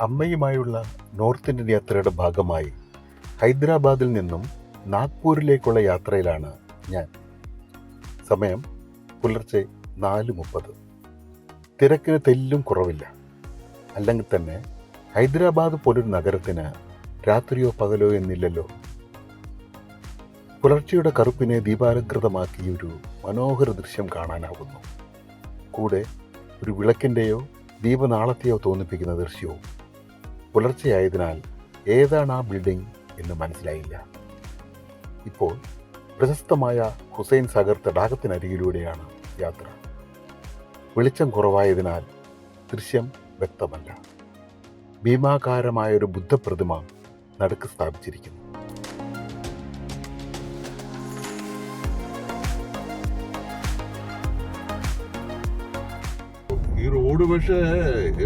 അമ്മയുമായുള്ള north Indian യാത്രയുടെ ഭാഗമായി ഹൈദരാബാദിൽ നിന്നും നാഗ്പൂരിലേക്കുള്ള യാത്രയിലാണ് ഞാൻ. സമയം പുലർച്ചെ 4:30. തിരക്കിന് തെല്ലും കുറവില്ല. അല്ലെങ്കിൽ തന്നെ ഹൈദരാബാദ് പോലൊരു നഗരത്തിന് രാത്രിയോ പകലോ എന്നില്ലല്ലോ. പുലർച്ചയുടെ കറുപ്പിനെ ദീപാലങ്കൃതമാക്കിയൊരു മനോഹര ദൃശ്യം കാണാനാവുന്നു. കൂടെ ഒരു വിളക്കിൻ്റെയോ ദീപനാളത്തെയോ തോന്നിപ്പിക്കുന്ന ദൃശ്യവും. പുലർച്ചെയായതിനാൽ ഏതാണ് ആ ബിൽഡിംഗ് എന്ന് മനസ്സിലായില്ല. ഇപ്പോൾ പ്രശസ്തമായ ഹുസൈൻ സാഗർ തടാകത്തിനരികിലൂടെയാണ് യാത്ര. വെളിച്ചം കുറവായതിനാൽ ദൃശ്യം വ്യക്തമല്ല. ഭീമാകാരമായൊരു ബുദ്ധപ്രതിമ നടുക്ക് സ്ഥാപിച്ചിരിക്കുന്നു. ഈ റോഡ് പക്ഷേ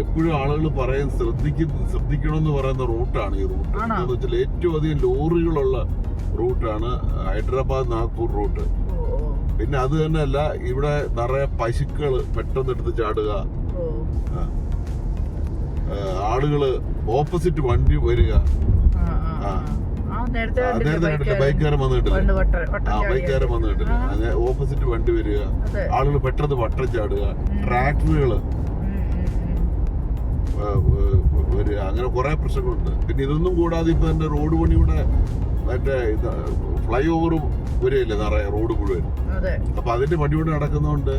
എപ്പോഴും ആളുകൾ പറയും ശ്രദ്ധിക്കണമെന്ന് പറയുന്ന റൂട്ടാണ് ഈ റൂട്ട്. എന്താണെന്ന് വെച്ചാൽ ഏറ്റവും അധികം ലോറികളുള്ള റൂട്ടാണ് ഹൈദരാബാദ് നാഗ്പൂർ റൂട്ട്. പിന്നെ അത് തന്നെയല്ല, ഇവിടെ നിറയെ പശുക്കൾ പെട്ടെന്ന് എടുത്ത് ചാടുക, ആളുകള് ഓപ്പോസിറ്റ് വണ്ടി വരിക. നേരത്തെ ബൈക്കുകാരൻ വന്നിട്ടില്ല, അങ്ങനെ ഓപ്പോസിറ്റ് വണ്ടി വരിക, ആളുകൾ പെട്ടെന്ന് വട്ടം ചാടുക, ട്രാക്ടറുകള് വരിക, അങ്ങനെ കുറെ പ്രശ്നങ്ങളുണ്ട്. പിന്നെ ഇതൊന്നും കൂടാതെ ഇപ്പൊ എന്റെ റോഡ് പണി ഇവിടെ മറ്റേ ഫ്ലൈ ഓവറും വരികയില്ലേ നിറയെ റോഡ് മുഴുവൻ. അപ്പൊ അതിന്റെ പണി ഇവിടെ നടക്കുന്നതുകൊണ്ട്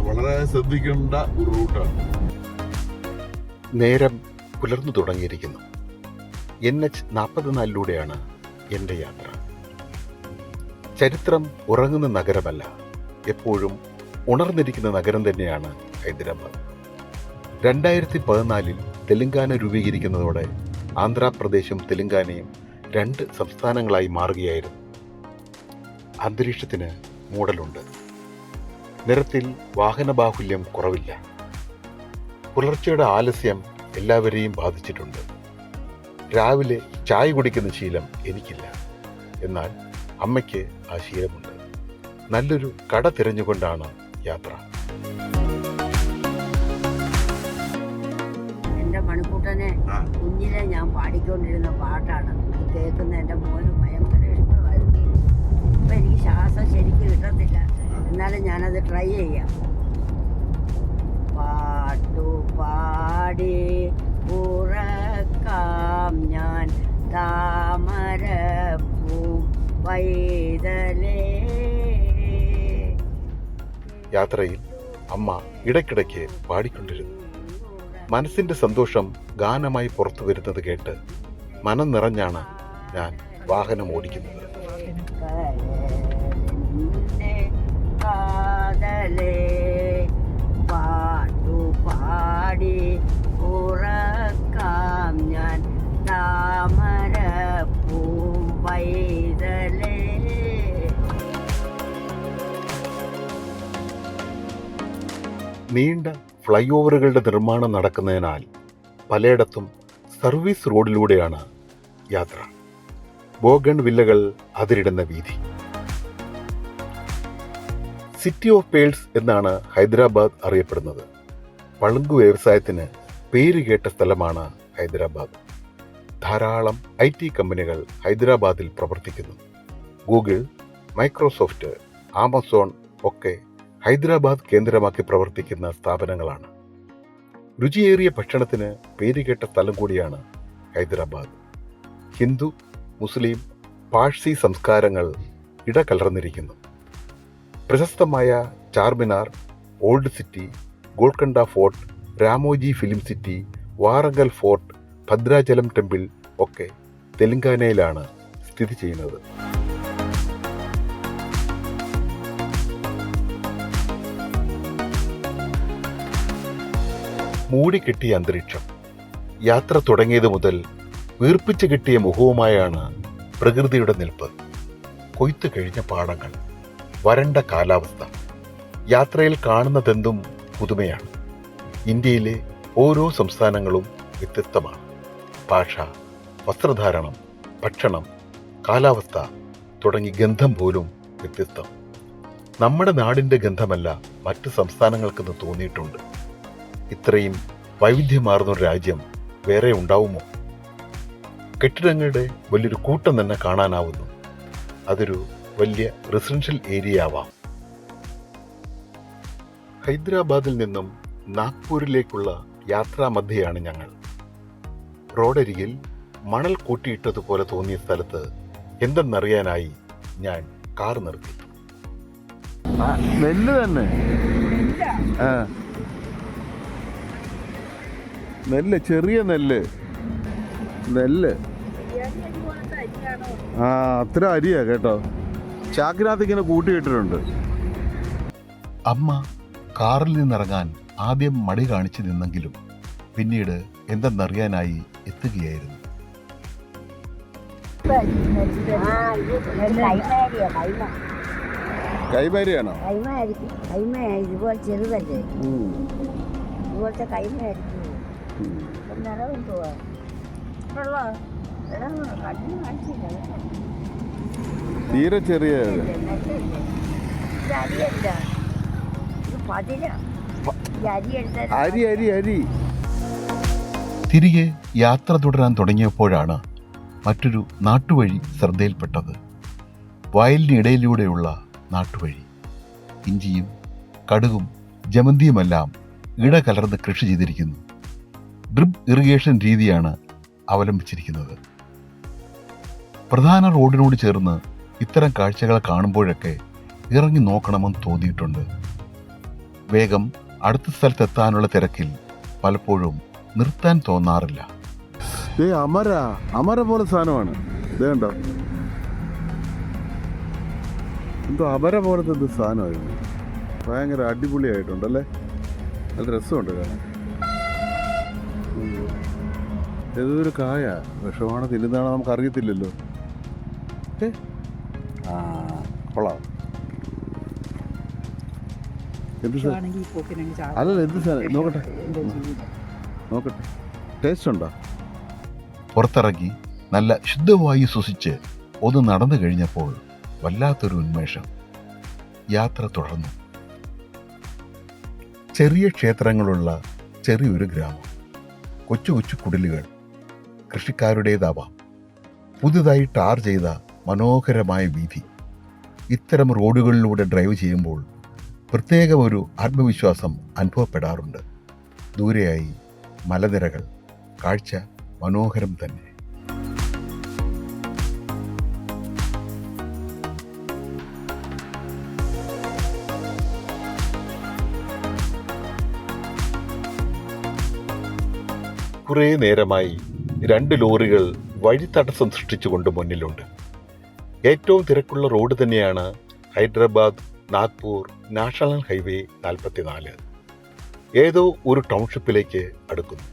വളരെ ശ്രദ്ധിക്കേണ്ട ഒരു റൂട്ടാണ്. നേരം പുലർന്നു തുടങ്ങിയിരിക്കുന്നു. NH-44 എൻ്റെ യാത്ര. ചരിത്രം ഉറങ്ങുന്ന നഗരമല്ല, എപ്പോഴും ഉണർന്നിരിക്കുന്ന നഗരം തന്നെയാണ് ഹൈദരാബാദ്. 2014 തെലങ്കാന രൂപീകരിക്കുന്നതോടെ ആന്ധ്രാപ്രദേശും തെലങ്കാനയും 2 സംസ്ഥാനങ്ങളായി മാറുകയായിരുന്നു. അന്തരീക്ഷത്തിന് മൂടലുണ്ട്. നിറത്തിൽ വാഹനബാഹുല്യം കുറവില്ല. പുലർച്ചയുടെ ആലസ്യം എല്ലാവരെയും ബാധിച്ചിട്ടുണ്ട്. രാവിലെ ചായ കുടിക്കുന്ന ശീലം എനിക്കില്ല. എന്നാൽ അമ്മയ്ക്ക് ആ ശീലമുണ്ട്. നല്ലൊരു കട തിരഞ്ഞുകൊണ്ടാണ് യാത്ര. എൻ്റെ മണിക്കൂട്ടനെ കുഞ്ഞിലെ ഞാൻ പാടിക്കൊണ്ടിരുന്ന പാട്ടാണ്. ഇത് കേൾക്കുന്ന എൻ്റെ മോന് ഭയങ്കര ഇഷ്ടമായിരുന്നു. ഇപ്പം എനിക്ക് ശ്വാസം ശരിക്കും കിട്ടത്തില്ല, എന്നാലും ഞാനത് ട്രൈ ചെയ്യാം. പാട്ടു പാടി ഉറക്കാം ഞാൻ താമരപ്പൂ വൈതലേ. യാത്രയിൽ അമ്മ ഇടയ്ക്കിടയ്ക്ക് പാടിക്കൊണ്ടിരുന്നു. മനസ്സിന്റെ സന്തോഷം ഗാനമായി പുറത്തു വരുന്നത് കേട്ട് മനം നിറഞ്ഞാണ് ഞാൻ വാഹനം ഓടിക്കുന്നത്. പാട്ടു പാടി ഉറക്കാം ഞാൻ താമരപ്പൂ വൈതലേ. നീണ്ട ഫ്ലൈ ഓവറുകളുടെ നിർമ്മാണം നടക്കുന്നതിനാൽ പലയിടത്തും സർവീസ് റോഡിലൂടെയാണ് യാത്ര. ബോഗൺ വില്ലകൾ അതിരിടുന്ന വീതി. സിറ്റി ഓഫ് പേൾസ് എന്നാണ് ഹൈദരാബാദ് അറിയപ്പെടുന്നത്. പളുങ്കു വ്യവസായത്തിന് പേരുകേട്ട സ്ഥലമാണ് ഹൈദരാബാദ്. ധാരാളം IT കമ്പനികൾ ഹൈദരാബാദിൽ പ്രവർത്തിക്കുന്നു. ഗൂഗിൾ, മൈക്രോസോഫ്റ്റ്, ആമസോൺ ഒക്കെ ഹൈദരാബാദ് കേന്ദ്രമാക്കി പ്രവർത്തിക്കുന്ന സ്ഥാപനങ്ങളാണ്. രുചിയേറിയ ഭക്ഷണത്തിന് പേരുകേട്ട സ്ഥലം കൂടിയാണ് ഹൈദരാബാദ്. ഹിന്ദു, മുസ്ലിം, പാഴ്സി സംസ്കാരങ്ങൾ ഇടകലർന്നിരിക്കുന്നു. പ്രശസ്തമായ Charminar, old city, Golconda fort, Ramoji film city, Warangal fort, Bhadrachalam temple ഒക്കെ തെലങ്കാനയിലാണ് സ്ഥിതി ചെയ്യുന്നത്. മൂടിക്കെട്ടിയ അന്തരീക്ഷം. യാത്ര തുടങ്ങിയത് മുതൽ വീർപ്പിച്ചു കിട്ടിയ മുഖവുമായാണ് പ്രകൃതിയുടെ നിൽപ്പ്. കൊയ്ത്തു കഴിഞ്ഞ പാടങ്ങൾ, വരണ്ട കാലാവസ്ഥ. യാത്രയിൽ കാണുന്നതെന്തും പുതുമയാണ്. ഇന്ത്യയിലെ ഓരോ സംസ്ഥാനങ്ങളും വ്യത്യസ്തമാണ്. ഭാഷ, വസ്ത്രധാരണം, ഭക്ഷണം, കാലാവസ്ഥ തുടങ്ങി ഗന്ധം പോലും വ്യത്യസ്തം. നമ്മുടെ നാടിൻ്റെ ഗന്ധമല്ല മറ്റ് സംസ്ഥാനങ്ങൾക്കെന്ന് തോന്നിയിട്ടുണ്ട്. ഇത്രയും വൈവിധ്യമാർന്ന ഒരു രാജ്യം വേറെ ഉണ്ടാവുമോ? കെട്ടിടങ്ങളുടെ വലിയൊരു കൂട്ടം തന്നെ കാണാനാവുന്നു. അതൊരു വലിയ റെസിഡൻഷ്യൽ ഏരിയ ആവാം. ഹൈദരാബാദിൽ നിന്നും നാഗ്പൂരിലേക്കുള്ള യാത്രാമധ്യയാണ് ഞങ്ങൾ. റോഡരികിൽ മണൽ കൂട്ടിയിട്ടതുപോലെ തോന്നിയ സ്ഥലത്ത് എന്തെന്നറിയാനായി ഞാൻ കാർ നിർത്തി. നെല്ല് തന്നെ, നെല്ല്, ചെറിയ നെല്ല്. അത്ര അരിയാ കേട്ടോ. ചാക്കിനകത്ത് ഇങ്ങനെ കൂട്ടിയിട്ടിട്ടുണ്ട്. അമ്മ കാറിൽ നിന്നിറങ്ങാൻ ആദ്യം മടി കാണിച്ചു നിന്നെങ്കിലും പിന്നീട് എന്തെന്നറിയാനായി എത്തുകയായിരുന്നു. കൈമാരിയാണോ? ഇതുപോലെ ചെറുതല്ലേ, ഇതുപോലത്തെ കൈമയായിരിക്കും. നിറവും പോവാ തീരെ ചെറിയ അരി അരി അരി. തിരികെ യാത്ര തുടരാൻ തുടങ്ങിയപ്പോഴാണ് മറ്റൊരു നാട്ടുവഴി ശ്രദ്ധയിൽപ്പെട്ടത്. വയലിനിടയിലൂടെയുള്ള നാട്ടുവഴി. ഇഞ്ചിയും കടുകും ജമന്തിയുമെല്ലാം ഇടകലർന്ന് കൃഷി ചെയ്തിരിക്കുന്നു. ഡ്രിപ്പ് ഇറിഗേഷൻ രീതിയാണ് അവലംബിച്ചിരിക്കുന്നത്. പ്രധാന റോഡിനോട് ചേർന്ന് ഇത്തരം കാഴ്ചകൾ കാണുമ്പോഴൊക്കെ ഇറങ്ങി നോക്കണമെന്ന് തോന്നിയിട്ടുണ്ട്. വേഗം അടുത്ത സ്ഥലത്തെത്താനുള്ള തിരക്കിൽ പലപ്പോഴും നിർത്താൻ തോന്നാറില്ല. അമര പോലെ സാധനമാണ് ഇത്, കണ്ടോ? എന്തോ അമര പോലത്തെ സാധനമായിരുന്നു. ഭയങ്കര അടിപൊളിയായിട്ടുണ്ടല്ലേ, നല്ല രസമുണ്ട് കാണാൻ. ഏതൊരു കായ വിഷമാണ്, തിന്നുന്നതാണോ നമുക്ക് അറിയത്തില്ലല്ലോ. കൊള്ളാം. എന്ത് അല്ലല്ല, എന്ത് സാധനം നോക്കട്ടെ, നോക്കട്ടെ, ടേസ്റ്റ് ഉണ്ടോ? പുറത്തിറങ്ങി നല്ല ശുദ്ധവായു ശ്വസിച്ച് ഒന്ന് നടന്നു കഴിഞ്ഞപ്പോൾ വല്ലാത്തൊരു ഉന്മേഷം. യാത്ര തുടർന്നു. ചെറിയ ക്ഷേത്രങ്ങളുള്ള ചെറിയൊരു ഗ്രാമം, കൊച്ചു കൊച്ചു കുടിലുകൾ, കൃഷിക്കാരുടേതാവാം. പുതുതായി ടാർ ചെയ്ത മനോഹരമായ വീഥി. ഇത്തരം റോഡുകളിലൂടെ ഡ്രൈവ് ചെയ്യുമ്പോൾ പ്രത്യേക ഒരു ആത്മവിശ്വാസം അനുഭവപ്പെടാറുണ്ട്. ദൂരെയായി മലനിരകൾ, കാഴ്ച മനോഹരം തന്നെ. കുറേ നേരമായി 2 ലോറികൾ വഴിത്തടസ്സം സൃഷ്ടിച്ചുകൊണ്ട് മുന്നിലുണ്ട്. ഏറ്റവും തിരക്കുള്ള റോഡ് തന്നെയാണ് ഹൈദരാബാദ് നാഗ്പൂർ നാഷണൽ ഹൈവേ 44. ഏതോ ഒരു ടൗൺഷിപ്പിലേക്ക് അടുക്കുന്നു.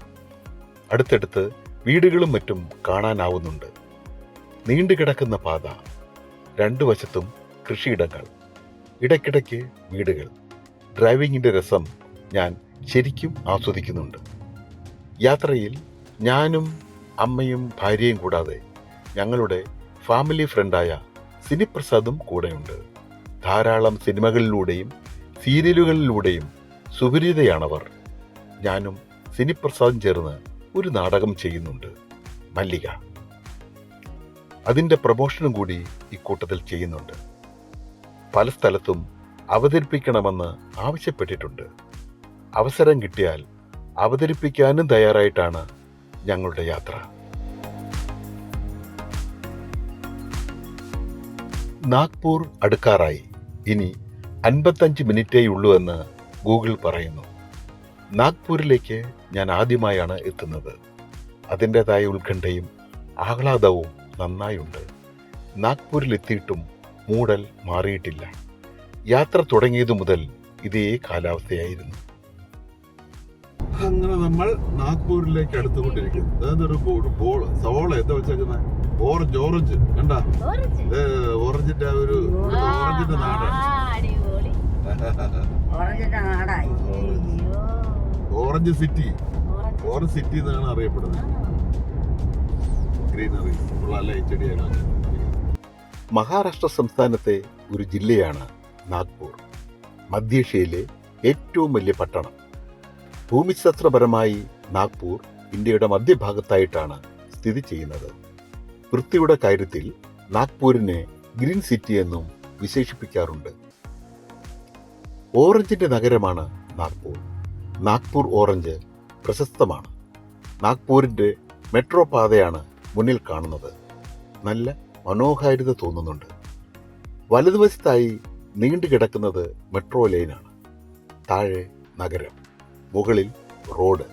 അടുത്തടുത്ത് വീടുകളും മറ്റും കാണാനാവുന്നുണ്ട്. നീണ്ടുകിടക്കുന്ന പാത, 2 വശത്തും കൃഷിയിടങ്ങൾ, ഇടയ്ക്കിടയ്ക്ക് വീടുകൾ. ഡ്രൈവിങ്ങിൻ്റെ രസം ഞാൻ ശരിക്കും ആസ്വദിക്കുന്നുണ്ട്. യാത്രയിൽ ഞാനും അമ്മയും ഭാര്യയും കൂടാതെ ഞങ്ങളുടെ ഫാമിലി ഫ്രണ്ടായ സിനിപ്രസാദും കൂടെയുണ്ട്. ധാരാളം സിനിമകളിലൂടെയും സീരിയലുകളിലൂടെയും സുപരിചിതയാണവർ. ഞാനും സിനിപ്രസാദും ചേർന്ന് ഒരു നാടകം ചെയ്യുന്നുണ്ട്, മല്ലിക. അതിൻ്റെ പ്രമോഷനും കൂടി ഇക്കൂട്ടത്തിൽ ചെയ്യുന്നുണ്ട്. പല സ്ഥലത്തും അവതരിപ്പിക്കണമെന്ന് ആവശ്യപ്പെട്ടിട്ടുണ്ട്. അവസരം കിട്ടിയാൽ അവതരിപ്പിക്കാനും തയ്യാറായിട്ടാണ് ഞങ്ങളുടെ യാത്ര. നാഗ്പൂർ അടുക്കാറായി. ഇനി 55 മിനിറ്റേയുള്ളൂ എന്ന് ഗൂഗിൾ പറയുന്നു. നാഗ്പൂരിലേക്ക് ഞാൻ ആദ്യമായാണ് എത്തുന്നത്. അതിൻ്റെതായ ഉത്കണ്ഠയും ആഹ്ലാദവും നന്നായുണ്ട്. നാഗ്പൂരിലെത്തിയിട്ടും മൂടൽ മാറിയിട്ടില്ല. യാത്ര തുടങ്ങിയതു മുതൽ ഇതേ കാലാവസ്ഥയായിരുന്നു. അങ്ങനെ നമ്മൾ നാഗ്പൂരിലേക്ക് അടുത്തുകൊണ്ടിരിക്കുന്നു. അതൊരു ബോൾ സവോള എന്താ വെച്ചേക്കുന്നത്? ഓറഞ്ച് കണ്ട, ഓറഞ്ചിന്റെ ആ ഒരു ഓറഞ്ചിന്റെ നാടാണ്. ഓറഞ്ച് സിറ്റി എന്നാണ് അറിയപ്പെടുന്നത്. ഗ്രീനറി ഉള്ള ചെടിയാണ്. മഹാരാഷ്ട്ര സംസ്ഥാനത്തെ ഒരു ജില്ലയാണ് നാഗ്പൂർ. മധ്യേഷ്യയിലെ ഏറ്റവും വലിയ പട്ടണം. ഭൂമിശാസ്ത്രപരമായി നാഗ്പൂർ ഇന്ത്യയുടെ മധ്യഭാഗത്തായിട്ടാണ് സ്ഥിതി ചെയ്യുന്നത്. വൃത്തിയുടെ കാര്യത്തിൽ നാഗ്പൂരിനെ ഗ്രീൻ സിറ്റി എന്നും വിശേഷിപ്പിക്കാറുണ്ട്. ഓറഞ്ചിന്റെ നഗരമാണ് നാഗ്പൂർ. നാഗ്പൂർ ഓറഞ്ച് പ്രശസ്തമാണ്. നാഗ്പൂരിന്റെ മെട്രോ പാതയാണ് മുന്നിൽ കാണുന്നത്. നല്ല മനോഹാരിത തോന്നുന്നുണ്ട്. വലതുവശത്തായി നീണ്ടുകിടക്കുന്നത് മെട്രോ ലൈനാണ്. താഴെ നഗരം, മുകളിൽ റോഡ്,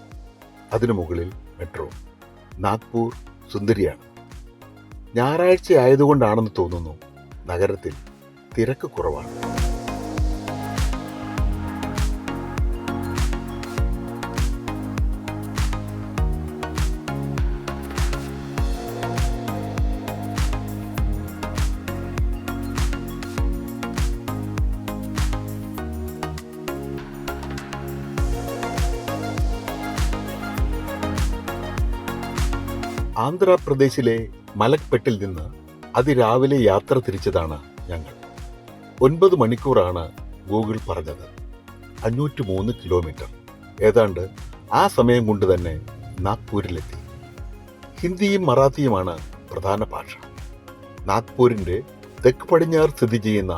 അതിനു മുകളിൽ മെട്രോ. നാഗ്പൂർ സുന്ദരിയാണ്. ഞായറാഴ്ച ആയതുകൊണ്ടാണെന്ന് തോന്നുന്നു നഗരത്തിൽ തിരക്ക് കുറവാണ്. ആന്ധ്രാപ്രദേശിലെ മലക്പെട്ടിൽ നിന്ന് അതിരാവിലെ യാത്ര തിരിച്ചതാണ് ഞങ്ങൾ. 9 മണിക്കൂറാണ് ഗൂഗിൾ പറഞ്ഞത്. 503 കിലോമീറ്റർ. ഏതാണ്ട് ആ സമയം കൊണ്ട് തന്നെ നാഗ്പൂരിലെത്തി. ഹിന്ദിയും മറാത്തിയുമാണ് പ്രധാന ഭാഷ. നാഗ്പൂരിന്റെ തെക്ക് പടിഞ്ഞാറ് സ്ഥിതി ചെയ്യുന്ന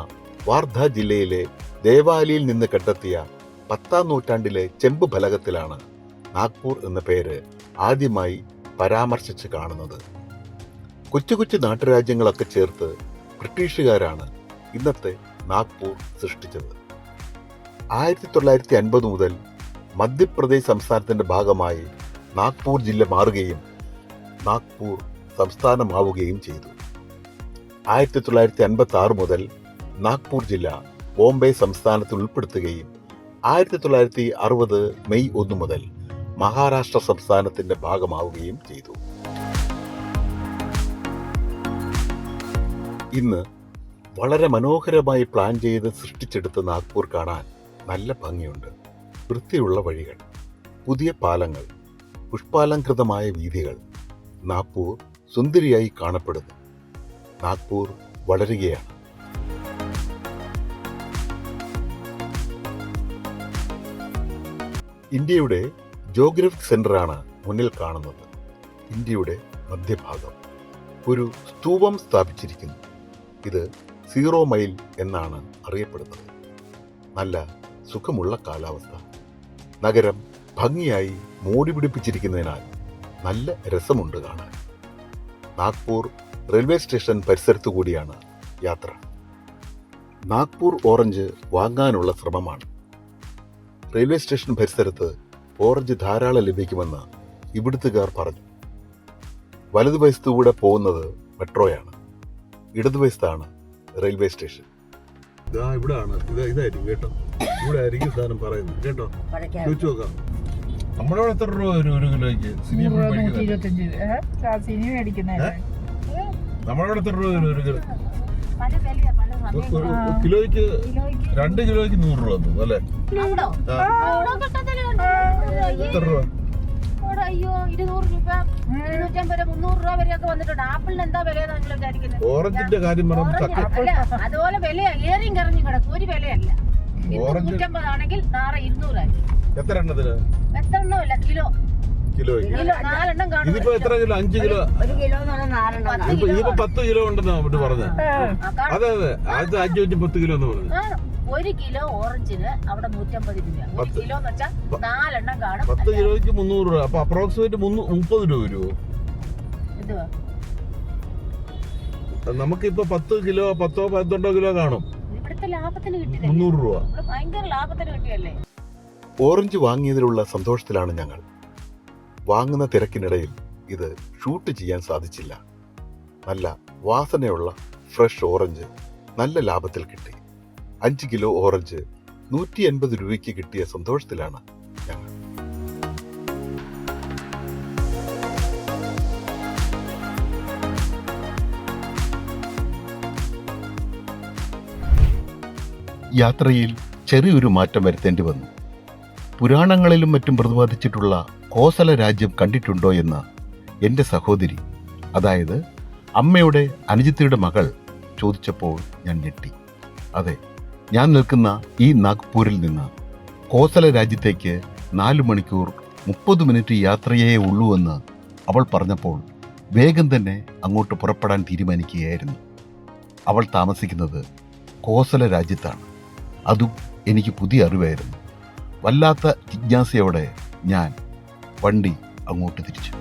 വാർധ ജില്ലയിലെ ദേവാലിയിൽ നിന്ന് കണ്ടെത്തിയ 10ാം നൂറ്റാണ്ടിലെ ചെമ്പ് ഫലകത്തിലാണ് നാഗ്പൂർ എന്ന പേര് ആദ്യമായി പരാമർശിച്ച് കാണുന്നത്. കൊച്ചു കൊച്ചു നാട്ടുരാജ്യങ്ങളൊക്കെ ചേർത്ത് ബ്രിട്ടീഷുകാരാണ് ഇന്നത്തെ നാഗ്പൂർ സൃഷ്ടിച്ചത്. 1950 മുതൽ മധ്യപ്രദേശ് സംസ്ഥാനത്തിന്റെ ഭാഗമായി നാഗ്പൂർ ജില്ല മാറുകയും നാഗ്പൂർ സംസ്ഥാനമാവുകയും ചെയ്തു. 1956 മുതൽ നാഗ്പൂർ ജില്ല ബോംബെ സംസ്ഥാനത്തിൽ ഉൾപ്പെടുത്തുകയും 1960 മെയ് 1 മുതൽ മഹാരാഷ്ട്ര സംസ്ഥാനത്തിന്റെ ഭാഗമാവുകയും ചെയ്തു. ഇന്ന് വളരെ മനോഹരമായി പ്ലാൻ ചെയ്ത് സൃഷ്ടിച്ചെടുത്ത നാഗ്പൂർ കാണാൻ നല്ല ഭംഗിയുണ്ട്. വൃത്തിയുള്ള വഴികൾ, പുതിയ പാലങ്ങൾ, പുഷ്പാലങ്കൃതമായ വീഥികൾ. നാഗ്പൂർ സുന്ദരിയായി കാണപ്പെടുന്നു. നാഗ്പൂർ വളരുകയാണ്. ഇന്ത്യയുടെ ജോഗ്രഫിക് സെന്ററാണ് മുന്നിൽ കാണുന്നത്. ഇന്ത്യയുടെ മധ്യഭാഗം. ഒരു സ്തൂപം സ്ഥാപിച്ചിരിക്കുന്നു. ഇത് 0 മൈൽ എന്നാണ് അറിയപ്പെടുന്നത്. നല്ല സുഖമുള്ള കാലാവസ്ഥ. നഗരം ഭംഗിയായി മോടി പിടിപ്പിച്ചിരിക്കുന്നതിനാൽ നല്ല രസമുണ്ട് കാണാൻ. നാഗ്പൂർ റെയിൽവേ സ്റ്റേഷൻ പരിസരത്തു കൂടിയാണ് യാത്ര. നാഗ്പൂർ ഓറഞ്ച് വാങ്ങാനുള്ള ശ്രമമാണ്. റെയിൽവേ സ്റ്റേഷൻ പരിസരത്ത് ഓറഞ്ച് ധാരാളം ലഭിക്കുമെന്ന് ഇവിടുത്തുകാർ പറഞ്ഞു. വലതുവശത്തുകൂടെ പോകുന്നത് മെട്രോയാണ്. ഇടതുവശത്താണ് റെയിൽവേ സ്റ്റേഷൻ. ഇവിടാണ്, ഇതായിരിക്കും കേട്ടോ. ഇവിടെ ആയിരിക്കും സാധനം പറയുന്നത് കേട്ടോ. ചോദിച്ചു നോക്കാം. നമ്മളവിടെ എത്ര രൂപ വരും ഒരു കിലോയ്ക്ക്? നമ്മളവിടെ എത്ര രൂപ വരും ഒരു കിലോ? കിലോയ്ക്ക് 2 കിലോയ്ക്ക് 100 രൂപ തോന്നുന്നു അല്ലേ? എത്ര രൂപ? അയ്യോ 200 രൂപ 250 300 രൂപ വരെയൊക്കെ വന്നിട്ടുണ്ട്. ആപ്പിളിന് എന്താ വില നിങ്ങൾ വിചാരിക്കുന്നത്? ഓറഞ്ചിന്റെ കാര്യം അതുപോലെ വിലയാ, ഏറിയും കറഞ്ഞും കിടക്കും. ഒരു വിലയല്ല. 150 ആണെങ്കിൽ നാളെ 200 ആയി. എത്ര എണ്ണത്തിന്? എത്ര എണ്ണമില്ല, കിലോ. കിലോ 4 കാണും. ഇതിപ്പോ എത്ര കിലോ? 5 കിലോ. 1 കിലോ എന്ന് പറഞ്ഞാൽ 4 ഇതിപ്പോ 10 കിലോ ഉണ്ടെന്നാ അവര് പറഞ്ഞത്. അതെ അതെ, ആദ്യത്തെ 510 കിലോ എന്ന് പറഞ്ഞു. 1 കിലോ ഓറഞ്ചിന് അവിടെ 150 രൂപ. 1 കിലോ എന്ന് വെച്ചാൽ 4 കാണും. 10 കിലോയ്ക്ക് 300 രൂപ. അപ്പൊ അപ്രോക്സിമേറ്റ് 30 രൂപ വരുമോ? നമുക്കിപ്പോ 10 കിലോ 12 കിലോ കാണും. ഇവിടുത്തെ ലാഭത്തിന് കിട്ടി 300 രൂപ. ഭയങ്കര ലാഭത്തിന് കിട്ടിയല്ലേ. ഓറഞ്ച് വാങ്ങിയതിലുള്ള സന്തോഷത്തിലാണ് ഞങ്ങൾ. വാങ്ങുന്ന തിരക്കിനിടയിൽ ഇത് ഷൂട്ട് ചെയ്യാൻ സാധിച്ചില്ല. നല്ല വാസനയുള്ള ഫ്രഷ് ഓറഞ്ച് നല്ല ലാഭത്തിൽ കിട്ടി. 5 കിലോ ഓറഞ്ച് 150 രൂപയ്ക്ക് കിട്ടിയ സന്തോഷത്തിലാണ് ഞങ്ങൾ. യാത്രയിൽ ചെറിയൊരു മാറ്റം വരുത്തേണ്ടി വന്നു. പുരാണങ്ങളിലും മറ്റും പ്രതിപാദിച്ചിട്ടുള്ള കോസല രാജ്യം കണ്ടിട്ടുണ്ടോ എന്ന് എൻ്റെ സഹോദരി, അതായത് അമ്മയുടെ അനുജത്തിയുടെ മകൾ ചോദിച്ചപ്പോൾ ഞാൻ ഞെട്ടി. അതെ, ഞാൻ നിൽക്കുന്ന ഈ നാഗ്പൂരിൽ നിന്ന് കോസല രാജ്യത്തേക്ക് 4 മണിക്കൂർ 30 മിനിറ്റ് യാത്രയേ ഉള്ളൂവെന്ന് അവൾ പറഞ്ഞപ്പോൾ വേഗം തന്നെ അങ്ങോട്ട് പുറപ്പെടാൻ തീരുമാനിക്കുകയായിരുന്നു. അവൾ താമസിക്കുന്നത് കോസല രാജ്യത്താണ്. അതും എനിക്ക് പുതിയ അറിവായിരുന്നു. വല്ലാത്ത ജിജ്ഞാസയോടെ ഞാൻ വണ്ടി അങ്ങോട്ട് തിരിച്ചു.